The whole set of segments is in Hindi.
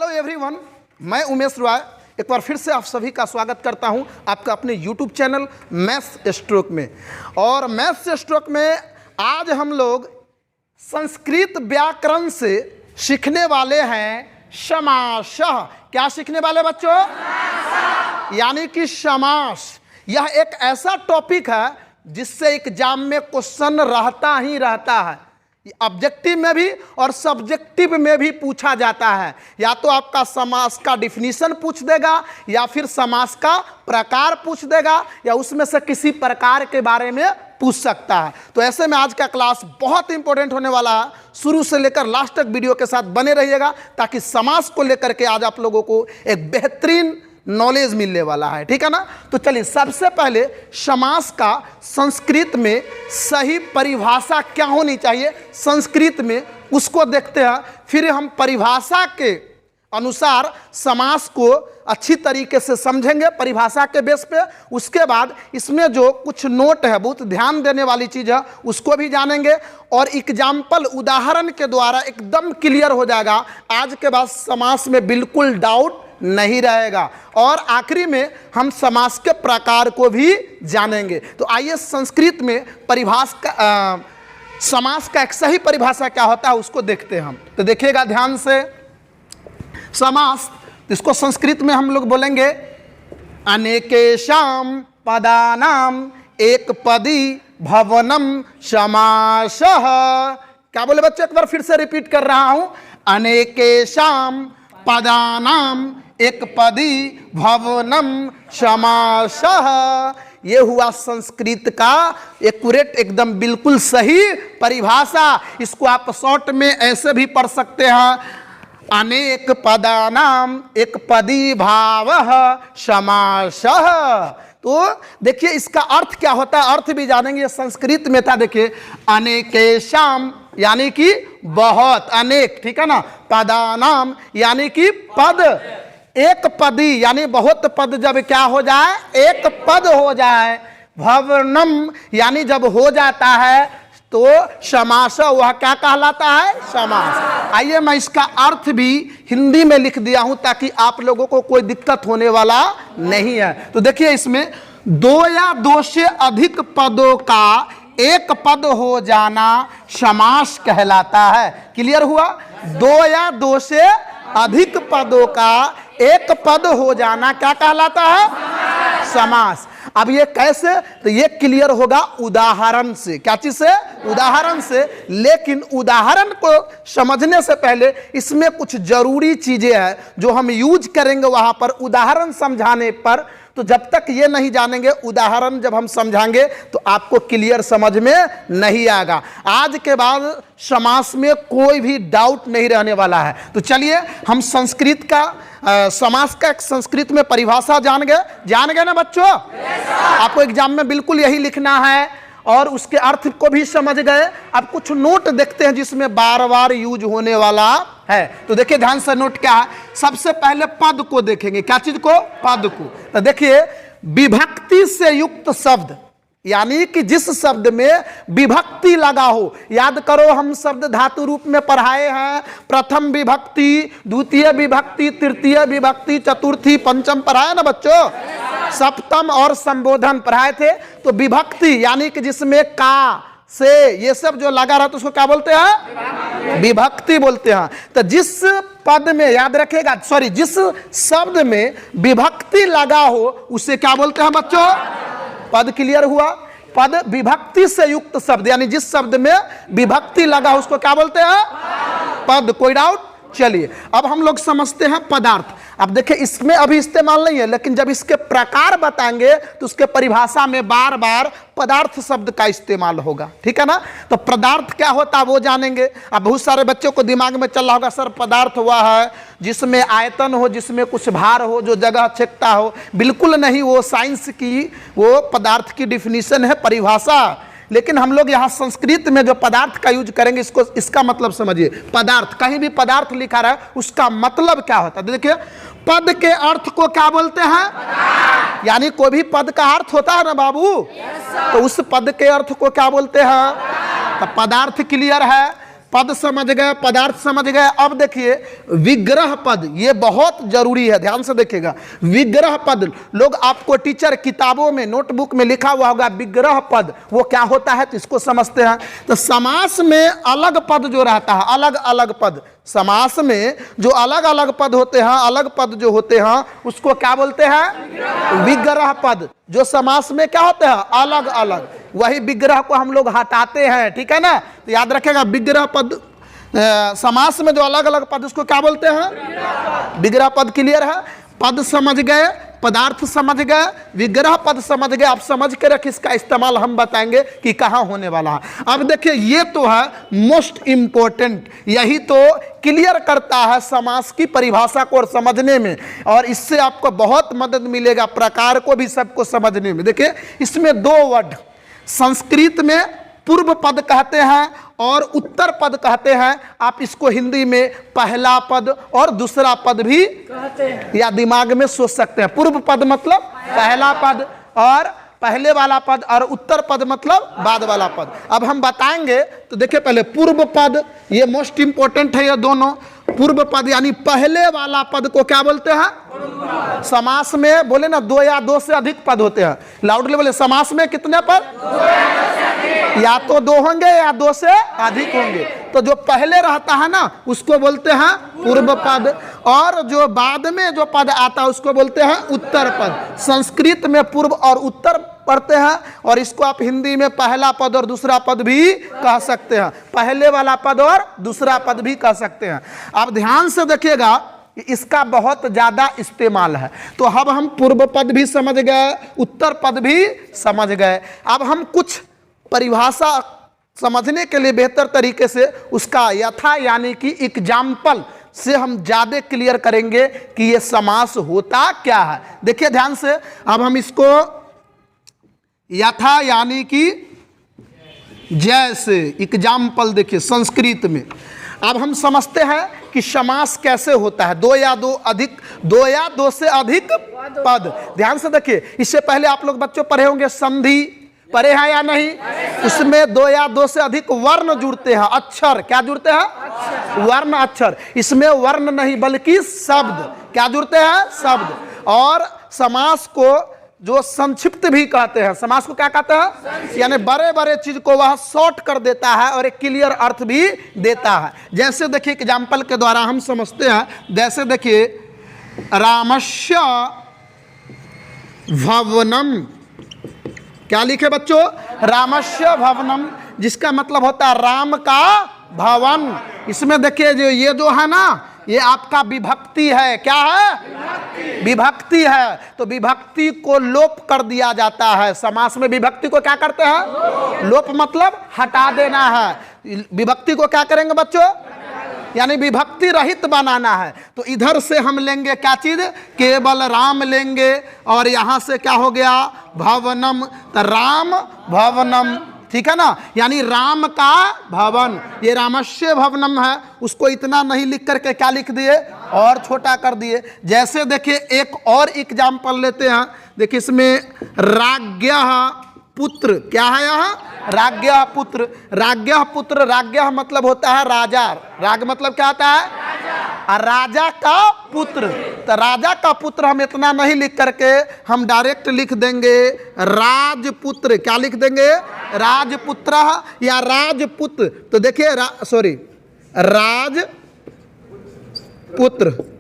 हेलो एवरीवन, मैं उमेश रॉय एक बार फिर से आप सभी का स्वागत करता हूं आपका अपने यूट्यूब चैनल मैथ्स स्ट्रोक में। और मैथ्स स्ट्रोक में आज हम लोग संस्कृत व्याकरण से सीखने वाले हैं समासः। क्या सीखने वाले बच्चों? यानी कि समास। यह एक ऐसा टॉपिक है जिससे एग्जाम में क्वेश्चन रहता ही रहता है। ऑब्जेक्टिव में भी और सब्जेक्टिव में भी पूछा जाता है। या तो आपका समास का डिफिनीशन पूछ देगा या फिर समास का प्रकार पूछ देगा या उसमें से किसी प्रकार के बारे में पूछ सकता है। तो ऐसे में आज का क्लास बहुत इंपॉर्टेंट होने वाला है। शुरू से लेकर लास्ट तक वीडियो के साथ बने रहिएगा ताकि समास को लेकर के आज आप लोगों को एक बेहतरीन नॉलेज मिलने वाला है। ठीक है ना? तो चलिए सबसे पहले समास का संस्कृत में सही परिभाषा क्या होनी चाहिए संस्कृत में, उसको देखते हैं। फिर हम परिभाषा के अनुसार समास को अच्छी तरीके से समझेंगे परिभाषा के बेस पे। उसके बाद इसमें जो कुछ नोट है, बहुत ध्यान देने वाली चीज़ है, उसको भी जानेंगे और एग्जाम्पल उदाहरण के द्वारा एकदम क्लियर हो जाएगा। आज के बाद समास में बिल्कुल डाउट नहीं रहेगा। और आखिरी में हम समास के प्रकार को भी जानेंगे। तो आइए संस्कृत में समास का एक सही परिभाषा क्या होता है उसको देखते हैं हम। तो देखिएगा ध्यान से। समास, इसको संस्कृत में हम लोग बोलेंगे अनेकेषां पदानां एकपदी भवनम समासः। क्या बोले बच्चे? एक बार फिर से रिपीट कर रहा हूं। अनेकेषां पदानाम एकपदी भवनम समासः। ये हुआ संस्कृत का एक्यूरेट एकदम बिल्कुल सही परिभाषा। इसको आप शॉर्ट में ऐसे भी पढ़ सकते हैं, अनेक पदानाम एकपदी भावः समासः। तो देखिए इसका अर्थ क्या होता है, अर्थ भी जानेंगे। संस्कृत में था, देखिए अनेकेषां यानी कि बहुत, अनेक, ठीक है ना। पदानाम यानी कि पद, एक पदी यानी बहुत पद जब क्या हो जाए, एक पद हो जाए। भवनम यानी जब हो जाता है तो समास, वह क्या कहलाता है? समास। आइए मैं इसका अर्थ भी हिंदी में लिख दिया हूं ताकि आप लोगों को कोई दिक्कत होने वाला नहीं है। तो देखिए इसमें दो या दो से अधिक पदों का एक पद हो जाना समास कहलाता है। क्लियर हुआ? दो या दो से अधिक पदों का एक पद हो जाना क्या कहलाता है? समास। अब ये कैसे? तो ये क्लियर होगा उदाहरण से। क्या चीज से? उदाहरण से। लेकिन उदाहरण को समझने से पहले इसमें कुछ जरूरी चीजें हैं जो हम यूज करेंगे वहां पर उदाहरण समझाने पर। तो जब तक ये नहीं जानेंगे उदाहरण जब हम समझाएंगे तो आपको क्लियर समझ में नहीं आएगा। आज के बाद समास में कोई भी डाउट नहीं रहने वाला है। तो चलिए हम संस्कृत का समास का एक संस्कृत में परिभाषा जान गए ना बच्चों? आपको एग्जाम में बिल्कुल यही लिखना है और उसके अर्थ को भी समझ गए। अब कुछ नोट देखते हैं जिसमें बार बार यूज होने वाला है। तो देखिए ध्यान से नोट क्या है। सबसे पहले पद को देखेंगे। क्या चीज को? पद को। तो देखिए विभक्ति से युक्त शब्द, यानी कि जिस शब्द में विभक्ति लगा हो। याद करो हम शब्द धातु रूप में पढ़ाए हैं। प्रथम विभक्ति, द्वितीय विभक्ति, तृतीय विभक्ति, चतुर्थी, पंचम पढ़ाए ना बच्चों? सप्तम और संबोधन पढ़ाए थे। तो विभक्ति यानी कि जिसमें का से ये सब जो लगा रहा तो उसको क्या बोलते हैं? विभक्ति बोलते हैं। तो जिस पद में, याद रखेगा, सॉरी, जिस शब्द में विभक्ति लगा हो उसे क्या बोलते हैं बच्चों? पद। क्लियर हुआ? पद विभक्ति से युक्त शब्द, यानी जिस शब्द में विभक्ति लगा उसको क्या बोलते हैं? पद। कोई डाउट? चलिए अब हम लोग समझते हैं पदार्थ। अब देखिए इसमें अभी इस्तेमाल नहीं है, लेकिन जब इसके प्रकार बताएंगे तो उसके परिभाषा में बार बार पदार्थ शब्द का इस्तेमाल होगा। ठीक है ना? तो पदार्थ क्या होता है वो जानेंगे। अब बहुत सारे बच्चों को दिमाग में चल रहा होगा सर पदार्थ हुआ है जिसमें आयतन हो, जिसमें कुछ भार हो, जो जगह छेकता हो। बिल्कुल नहीं, वो साइंस की वो पदार्थ की डिफिनीशन है, परिभाषा। लेकिन हम लोग यहाँ संस्कृत में जो पदार्थ का यूज करेंगे इसको, इसका मतलब समझिए। पदार्थ, कहीं भी पदार्थ लिखा रहा है उसका मतलब क्या होता है? देखिए पद के अर्थ को क्या बोलते हैं? यानी कोई भी पद का अर्थ होता है ना बाबू, तो उस पद के अर्थ को क्या बोलते हैं? तो पदार्थ। क्लियर है? पद समझ गए, पदार्थ समझ गए। अब देखिए विग्रह पद, ये बहुत जरूरी है, ध्यान से देखिएगा। विग्रह पद, लोग आपको टीचर किताबों में नोटबुक में लिखा हुआ होगा विग्रह पद, वो क्या होता है तो इसको समझते हैं। तो समास में अलग पद जो रहता है, अलग अलग पद, समास में जो अलग अलग पद होते हैं, अलग पद जो होते हैं उसको क्या बोलते हैं? विग्रह पद। जो समास में क्या होते हैं? अलग अलग, वही विग्रह को हम लोग हटाते हैं, ठीक है ना। तो याद रखेगा विग्रह पद, समास में जो अलग अलग पद उसको क्या बोलते हैं? विग्रह पद। क्लियर है? पद समझ गए, पदार्थ समझ गए, विग्रह पद समझ गए। आप समझ के रख, इसका इस्तेमाल हम बताएंगे कि कहाँ होने वाला है। अब देखिए ये तो है मोस्ट इंपॉर्टेंट, यही तो क्लियर करता है समास की परिभाषा को और समझने में, और इससे आपको बहुत मदद मिलेगा प्रकार को भी सबको समझने में। देखिए इसमें दो वर्ड संस्कृत में पूर्व पद कहते हैं और उत्तर पद कहते हैं। आप इसको हिंदी में पहला पद और दूसरा पद भी कहते हैं, या दिमाग में सोच सकते हैं। पूर्व पद मतलब पहला पद और पहले वाला पद, और उत्तर पद मतलब बाद वाला पद। अब हम बताएंगे तो देखिए पहले पूर्व पद, ये मोस्ट इंपॉर्टेंट है ये दोनों। पूर्व पद यानी पहले वाला पद को क्या बोलते हैं? समास में बोले ना दो या दो से अधिक पद होते हैं, लाउडली बोले समास में कितने पद? या तो दो होंगे या दो से अधिक होंगे। तो जो पहले रहता है ना उसको बोलते हैं पूर्व पद, और जो बाद में जो पद आता है उसको बोलते हैं उत्तर पद। संस्कृत में पूर्व और उत्तर पढ़ते हैं, और इसको आप हिंदी में पहला पद और दूसरा पद भी कह सकते हैं, पहले वाला पद और दूसरा पद भी कह सकते हैं। अब ध्यान से देखिएगा इसका बहुत ज्यादा इस्तेमाल है। तो अब हम पूर्व पद भी समझ गए, उत्तर पद भी समझ गए। अब हम कुछ परिभाषा समझने के लिए बेहतर तरीके से उसका यथा यानी कि एग्जाम्पल से हम ज्यादा क्लियर करेंगे कि ये समास होता क्या है। देखिए ध्यान से, अब हम इसको यथा यानी कि जैसे एग्जाम्पल देखिए संस्कृत में। अब हम समझते हैं कि समास कैसे होता है, दो या दो से अधिक पद। ध्यान से देखिए, इससे पहले आप लोग बच्चों पढ़े होंगे संधि, पढ़े हैं या नहीं? उसमें दो या दो से अधिक वर्ण जुड़ते हैं, अक्षर क्या जुड़ते हैं? वर्ण अक्षर। इसमें वर्ण नहीं बल्कि शब्द क्या जुड़ते हैं? शब्द। और समास को जो संक्षिप्त भी कहते हैं, समास को क्या कहते हैं? यानी बड़े बड़े चीज को वह शॉर्ट कर देता है और एक क्लियर अर्थ भी देता है। जैसे देखिए एग्जाम्पल के द्वारा हम समझते हैं। जैसे देखिए रामस्य भवनम, क्या लिखे बच्चों? रामस्य भवनम, जिसका मतलब होता है राम का भवन। इसमें देखिए जो ये जो है ना, ये आपका विभक्ति है। क्या है? विभक्ति है। तो विभक्ति को लोप कर दिया जाता है। समास में विभक्ति को क्या करते हैं? लोप मतलब हटा देना है। विभक्ति को क्या करेंगे बच्चों? यानी विभक्ति रहित बनाना है। तो इधर से हम लेंगे क्या चीज? केवल राम लेंगे, और यहां से क्या हो गया? भवनम। तो राम भवनम, ठीक है ना, यानी राम का भवन। ये रामस्य भवनम है, उसको इतना नहीं लिख करके क्या लिख दिए? और छोटा कर दिए। जैसे देखिए एक और एग्जाम्पल लेते हैं। देखिए इसमें राज्ञः पुत्र, क्या है यहाँ? राज्ञः पुत्र। राज्ञः पुत्र, राज्ञः मतलब होता है राजा, राग मतलब क्या होता है? राजा का पुत्र। तो राजा का पुत्र हम इतना नहीं लिख करके हम डायरेक्ट लिख देंगे राजपुत्र। क्या लिख देंगे? राजपुत्र या राजपुत्र। तो देखिए राजपुत्र,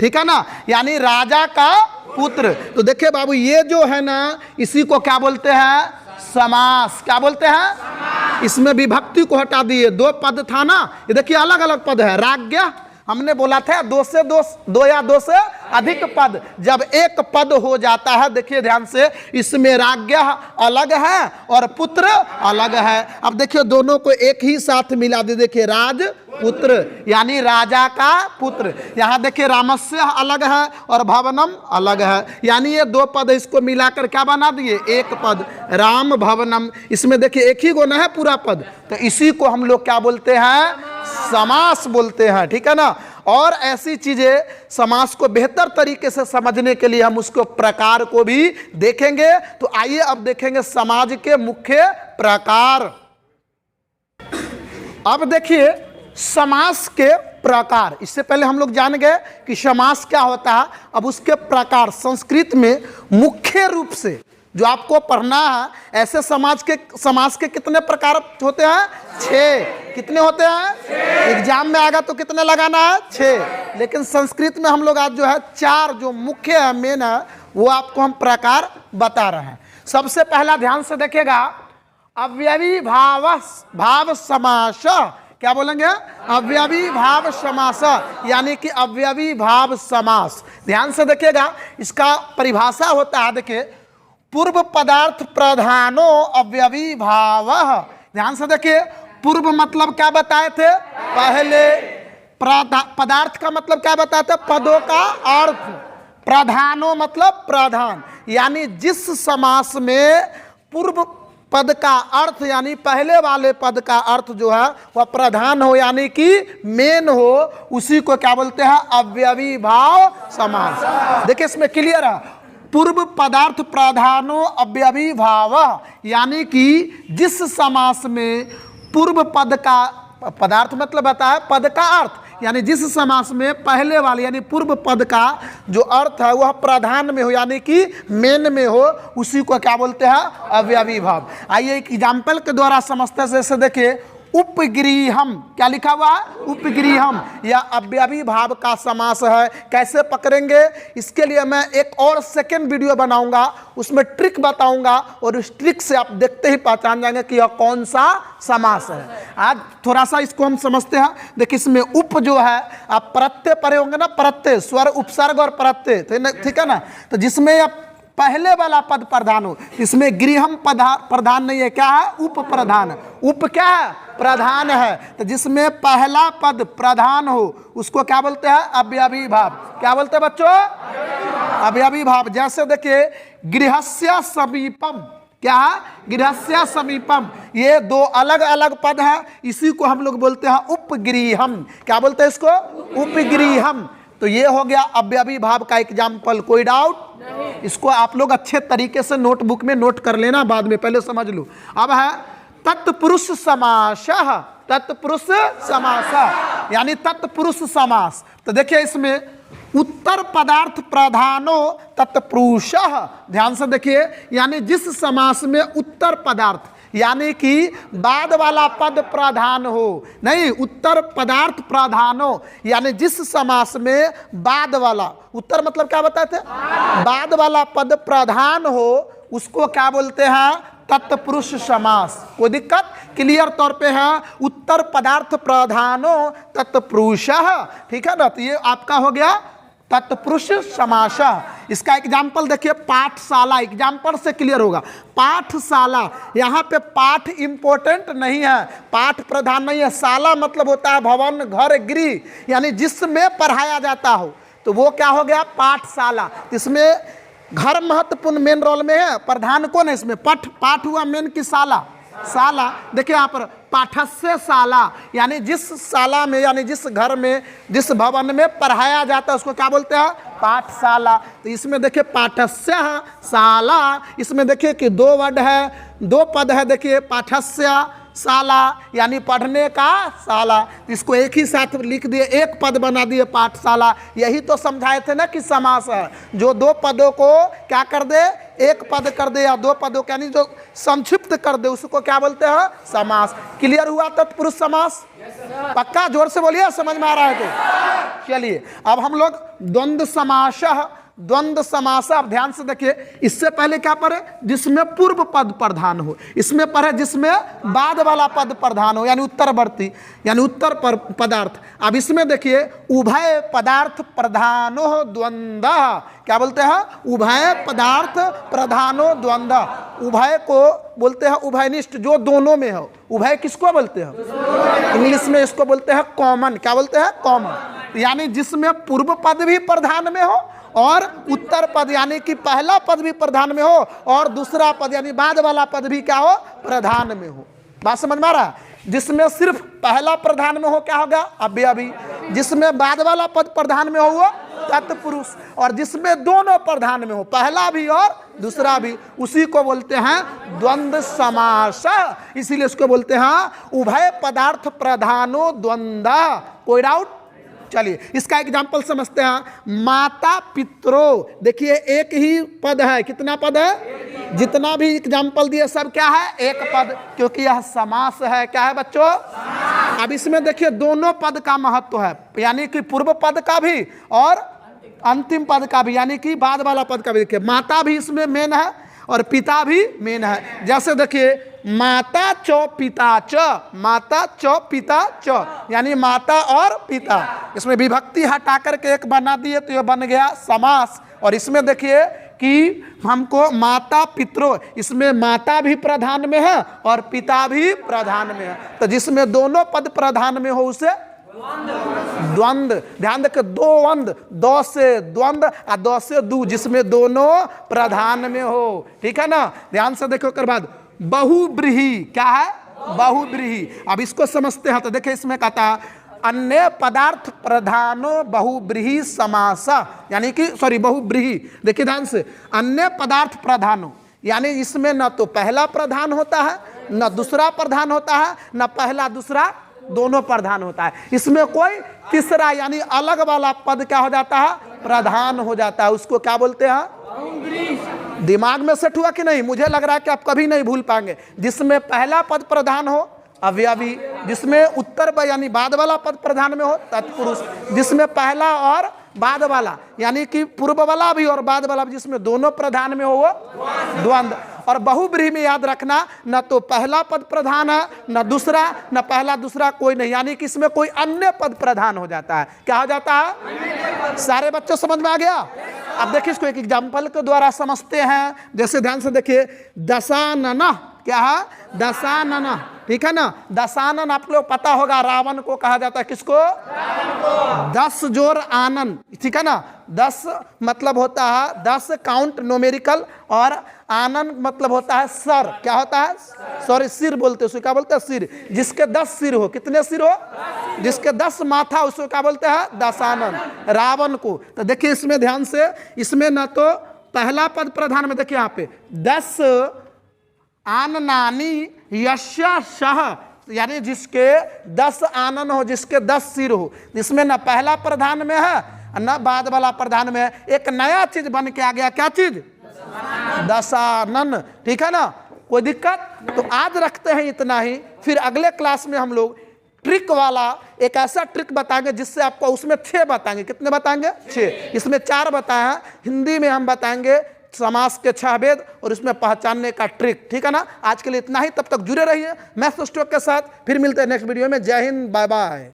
ठीक है ना, यानी राजा का पुत्र। तो देखिए बाबू ये जो है ना, इसी को क्या बोलते हैं? समास। क्या बोलते हैं? समास। इसमें विभक्ति को हटा दिए, दो पद था ना, ये देखिए अलग अलग पद है। राज्ञः हमने बोला था दो या दो से अधिक पद। जब एक पद हो जाता है, देखिए ध्यान से, इसमें राज्ञः अलग है और पुत्र अलग है। अब देखिए दोनों को एक ही साथ मिला दे, देखिए राजपुत्र यानी राजा का पुत्र। यहाँ देखिए रामस्य अलग है और भवनम अलग है, यानी ये दो पद, इसको मिलाकर क्या बना दिए? एक पद, राम भवनम। इसमें देखिए एक ही गुण है पूरा पद, तो इसी को हम लोग क्या बोलते हैं? समास बोलते हैं, ठीक है ना। और ऐसी चीजें समास को बेहतर तरीके से समझने के लिए हम उसको प्रकार को भी देखेंगे। तो आइए अब देखेंगे समाज के मुख्य प्रकार। अब देखिए समास के प्रकार। इससे पहले हम लोग जान गए कि समास क्या होता है, अब उसके प्रकार संस्कृत में मुख्य रूप से जो आपको पढ़ना है, ऐसे समास के कितने प्रकार होते हैं? 6। कितने होते हैं? एग्जाम में आएगा तो कितने लगाना है? 6। लेकिन संस्कृत में हम लोग आज जो है 4 जो मुख्य है, मेन है, वो आपको हम प्रकार बता रहे हैं। सबसे पहला ध्यान से देखिएगा, अव्ययी भाव समास। क्या बोलेंगे? अव्ययी भाव समास, यानी कि अव्ययी भाव समास। ध्यान से देखिएगा, इसका परिभाषा होता है, देखिए, पूर्व पदार्थ प्रधानो अव्ययी भाव। ध्यान से देखिए, पूर्व मतलब क्या बताए थे? पहले। पदार्थ का मतलब क्या बताए थे? पदों का अर्थ। प्रधानो मतलब प्रधान, यानी जिस समास में पूर्व पद का अर्थ यानी पहले वाले पद का अर्थ जो है वह प्रधान हो, यानी कि मेन हो, उसी को क्या बोलते हैं? अव्ययी भाव समास। देखिए इसमें क्लियर है, पूर्व पदार्थ प्रधानो अव्ययी भाव, यानी कि जिस समास में पूर्व पद का, पदार्थ मतलब बताया पद का अर्थ, यानी जिस समास में पहले वाले यानी पूर्व पद का जो अर्थ है वह प्रधान में हो, यानी कि मेन में हो, उसी को क्या बोलते हैं? अव्ययी भाव। आइए एक एग्जाम्पल के द्वारा समझते हैं। जैसे देखिए, उपगृहम, क्या लिखा हुआ है? उपगृहम, यह अव्ययी भाव का समास है। कैसे पकड़ेंगे, इसके लिए मैं एक और सेकेंड वीडियो बनाऊंगा, उसमें ट्रिक बताऊंगा, और उस ट्रिक से आप देखते ही पहचान जाएंगे कि यह कौन सा समास है। आज थोड़ा सा इसको हम समझते हैं। देखिए इसमें उप जो है, आप प्रत्यय पढ़े होंगे ना, प्रत्यय, स्वर, उपसर्ग और प्रत्यय, ठीक है ना? तो जिसमें आप पहले वाला पद प्रधान हो, इसमें गृहम प्रधान नहीं है, क्या है? उप प्रधान। उप क्या है? प्रधान है। तो जिसमें पहला पद प्रधान हो उसको क्या बोलते हैं? अव्ययी भाव। क्या बोलते हैं बच्चों? अव्ययी भाव। जैसे देखिए, गृहस्य समीपम, क्या है? गृहस्य समीपम, ये 2 अलग अलग पद हैं, इसी को हम लोग बोलते हैं उपगृहम। क्या बोलते हैं इसको? उपगृहम। तो ये हो गया अव्ययी भाव का एग्जाम्पल। कोई डाउट? इसको आप लोग अच्छे तरीके से नोटबुक में नोट कर लेना, बाद में, पहले समझ लो। अब है तत्पुरुष समास। तत्पुरुष समास यानी तत्पुरुष समास। तो देखिए इसमें उत्तर पदार्थ प्रधानो तत्पुरुष। ध्यान से देखिए, यानी जिस समास में उत्तर पदार्थ यानी कि बाद वाला पद प्रधान हो, नहीं, उत्तर पदार्थ प्रधानो, यानी जिस समास में बाद वाला, उत्तर मतलब क्या बताए थे? बाद वाला पद प्रधान हो, उसको क्या बोलते हैं? तत्पुरुष समास। कोई दिक्कत? क्लियर तौर पे है, उत्तर पदार्थ प्रधानो तत्पुरुष। ठीक है ना? तो ये आपका हो गया तत्पुरुष समास। इसका एग्जाम्पल देखिए, पाठशाला। एग्जाम्पल से क्लियर होगा। पाठशाला, यहाँ पे पाठ इंपॉर्टेंट नहीं है, पाठ प्रधान नहीं है। शाला मतलब होता है भवन, घर, गृह, यानी जिसमें पढ़ाया जाता हो, तो वो क्या हो गया? पाठशाला। इसमें घर महत्वपूर्ण मेन रोल में है, प्रधान कौन है इसमें? पाठ हुआ मेन की शाला। शाला देखिए यहाँ पर, पाठस्य शाला, यानी जिस शाला में यानी जिस घर में, जिस भवन में पढ़ाया जाता है उसको क्या बोलते हैं? पाठशाला। तो इसमें देखिए पाठस्य शाला, इसमें देखिए कि 2 वर्ड है, 2 पद है। देखिए पाठस्य शाला यानी पढ़ने का शाला, इसको एक ही साथ लिख दिए, एक पद बना दिए पाठशाला। यही तो समझाए थे ना कि समास है, जो 2 पदों को क्या कर दे? एक पद कर दे, या 2 पदों यानी जो संक्षिप्त कर दे, उसको क्या बोलते हैं? समास। क्लियर हुआ तत्पुरुष समास? पक्का? जोर से बोलिए, समझ में आ रहा है तो। चलिए अब हम लोग द्वंद्व समास। द्वंद्व समास, आप ध्यान से देखिए, इससे पहले क्या पढ़े? जिसमें पूर्व पद प्रधान हो, इसमें पढ़े जिसमें बाद वाला पद प्रधान हो, यानी उत्तरवर्ती, यानी उत्तर पदार्थ। अब इसमें देखिए, उभय पदार्थ प्रधानो द्वंद्व। क्या बोलते हैं? उभय पदार्थ प्रधानो द्वंद्व। उभय को बोलते हैं उभयनिष्ठ, जो दोनों में हो। उभय किसको बोलते हैं? इंग्लिश में इसको बोलते हैं कॉमन। क्या बोलते हैं? कॉमन, यानी जिसमें पूर्व पद भी प्रधान में हो और उत्तर पद यानी कि पहला पद भी प्रधान में हो और दूसरा पद यानी बाद वाला पद भी क्या हो? प्रधान में हो। बात समझ में आ रहा है? जिसमें सिर्फ पहला प्रधान में हो क्या होगा? अव्ययी। जिसमें बाद वाला पद प्रधान में हो वो तत्पुरुष, और जिसमें दोनों प्रधान में हो, पहला भी और दूसरा भी, उसी को बोलते हैं द्वंद्व समास। इसीलिए इसको बोलते हैं उभय पदार्थ प्रधानो द्वंद्व। कोई डाउट? चलिए इसका एग्जाम्पल समझते हैं। माता पितरो, देखिए एक ही पद है। कितना पद है? जितना भी एग्जाम्पल दिए सब क्या है? एक पद, क्योंकि यह समास है। क्या है बच्चों? अब इसमें देखिए दोनों पद का महत्व है, यानी कि पूर्व पद का भी और अंतिम पद का भी, यानी कि बाद वाला पद का भी। देखिए माता भी इसमें मेन है और पिता भी मेन है। जैसे देखिए माता चो पिता च, माता चो पिता च, यानी माता और पिता। इसमें विभक्ति हटा करके एक बना दिए तो ये बन गया समास। और इसमें देखिए कि हमको माता पितरो, इसमें माता भी प्रधान में है और पिता भी प्रधान में है, तो जिसमें दोनों पद प्रधान में हो उसे द्वंद्व। ध्यान रखिए, द्वंद्व, दो से द्वंद्व और दो से दू, जिसमें दोनों प्रधान में हो। ठीक है ना? ध्यान से देखो। कर बाद बहुब्रीहि, क्या है? बहुब्रीहि। अब इसको समझते हैं तो देखिए इसमें कहता है अन्य पदार्थ प्रधानो बहुब्रीहि समास, यानी कि सॉरी बहुब्रीहि। देखिए ध्यान से, अन्य पदार्थ प्रधानो, यानी इसमें न तो पहला प्रधान होता है, न दूसरा प्रधान होता है, न पहला दूसरा दोनों प्रधान होता है। इसमें कोई तीसरा यानी अलग वाला पद क्या हो जाता है? प्रधान हो जाता है। उसको क्या बोलते हैं? दिमाग में सेट हुआ कि नहीं? मुझे लग रहा है कि आप कभी नहीं भूल पाएंगे। जिसमें पहला पद प्रधान हो अव्ययी, जिसमें उत्तर यानी बाद वाला पद प्रधान में हो तत्पुरुष, जिसमें पहला और बाद वाला यानी कि पूर्व वाला भी और बाद वाला भी, जिसमें दोनों प्रधान में हो वो द्वंद्व। और बहुब्रीहि में याद रखना, न तो पहला पद प्रधान है, न दूसरा, न पहला दूसरा कोई नहीं, यानी कि इसमें कोई अन्य पद प्रधान हो जाता है। क्या हो जाता है? सारे बच्चों समझ में आ गया? अब देखिए इसको एक एग्जाम्पल के द्वारा समझते हैं। जैसे ध्यान से देखिए, दशानन, क्या है? दशानन। ठीक है ना? दशानन आप लोग पता होगा रावण को कहा जाता है। किसको? 10 जोर आनन। ठीक है ना? 10 मतलब होता है 10 काउंट न्यूमेरिकल, और आनन मतलब होता है सर। क्या होता है? सॉरी सिर बोलते हैं उसको। क्या बोलते हैं? सिर। जिसके 10 सिर हो। कितने सिर हो? जिसके 10 माथा, उसको क्या बोलते हैं? दशानन। रावण को। तो देखिए इसमें ध्यान से, इसमें न तो पहला पद प्रधान में, देखिए यहाँ पे 10 आननानी यस्य सह, यानी जिसके 10 आनन हो, जिसके 10 सिर हो, जिसमें न पहला प्रधान में है न बाद वाला प्रधान में है। एक नया चीज बन के आ गया। क्या चीज? दशानन। ठीक है ना? कोई दिक्कत? तो आज रखते हैं इतना ही। फिर अगले क्लास में हम लोग ट्रिक वाला एक ऐसा ट्रिक बताएंगे जिससे आपको, उसमें 6 बताएंगे। कितने बताएंगे? 6। इसमें 4 बताए हैं। हिंदी में हम बताएंगे समास के 6 भेद और उसमें पहचानने का ट्रिक। ठीक है ना? आज के लिए इतना ही। तब तक जुड़े रहिए मैथ्स स्टॉक के साथ। फिर मिलते हैं नेक्स्ट वीडियो में। जय हिंद, बाय बाय।